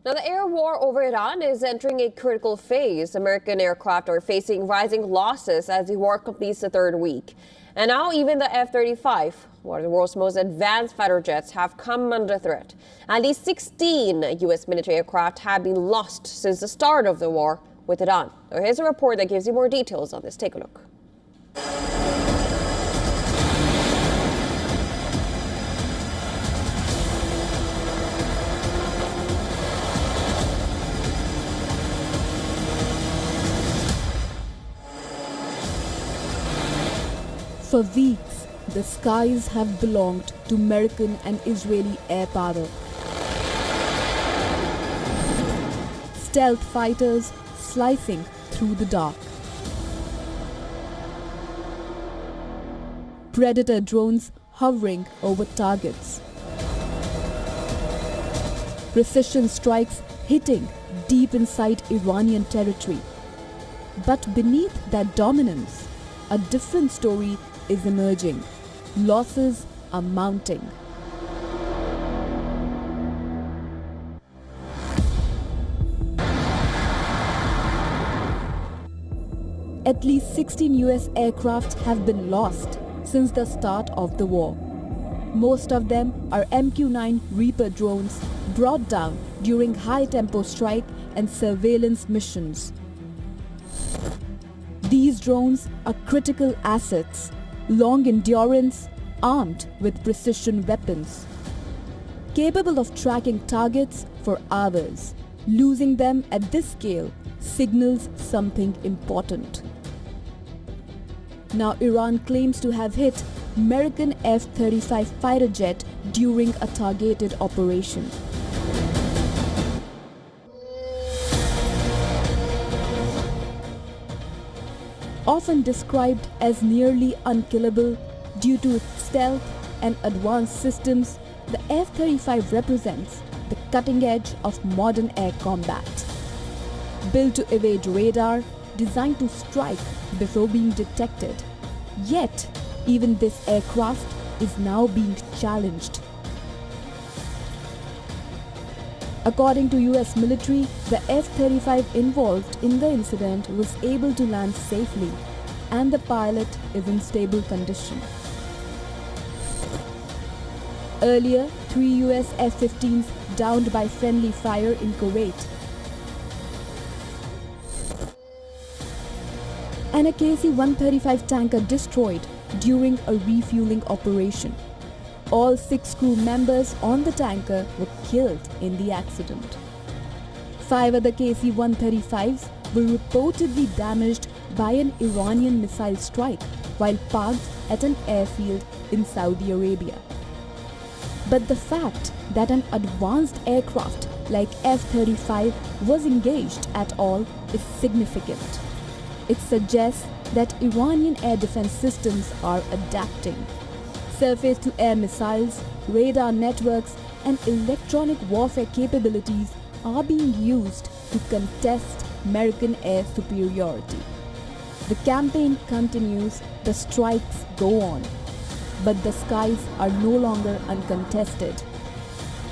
Now, the air war over Iran is entering a critical phase. American aircraft are facing rising losses as the war completes the third week. And now even the F-35, one of the world's most advanced fighter jets, have come under threat. At least 16 U.S. military aircraft have been lost since the start of the war with Iran. Now, here's a report that gives you more details on this. Take a look. For weeks, the skies have belonged to American and Israeli air power. Stealth fighters slicing through the dark. Predator drones hovering over targets. Precision strikes hitting deep inside Iranian territory. But beneath that dominance, a different story is emerging. Losses are mounting. At least 16 US aircraft have been lost since the start of the war. Most of them are MQ-9 Reaper drones brought down during high-tempo strike and surveillance missions. These drones are critical assets, long endurance, armed with precision weapons, capable of tracking targets for hours. Losing them at this scale signals something important. Now Iran claims to have hit American F-35 fighter jet during a targeted operation. Often described as nearly unkillable due to its stealth and advanced systems, the F-35 represents the cutting edge of modern air combat. Built to evade radar, designed to strike before being detected. Yet, even this aircraft is now being challenged. According to US military, the F-35 involved in the incident was able to land safely and the pilot is in stable condition. Earlier, 3 US F-15s downed by friendly fire in Kuwait. And a KC-135 tanker destroyed during a refueling operation. All 6 crew members on the tanker were killed in the accident. 5 other KC-135s were reportedly damaged by an Iranian missile strike while parked at an airfield in Saudi Arabia. But the fact that an advanced aircraft like F-35 was engaged at all is significant. It suggests that Iranian air defense systems are adapting. Surface-to-air missiles, radar networks, and electronic warfare capabilities are being used to contest American air superiority. The campaign continues, the strikes go on, but the skies are no longer uncontested.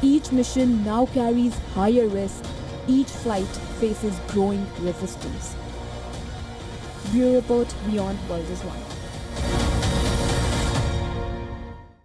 Each mission now carries higher risk, each flight faces growing resistance. Bureau Report, Beyond Borders One.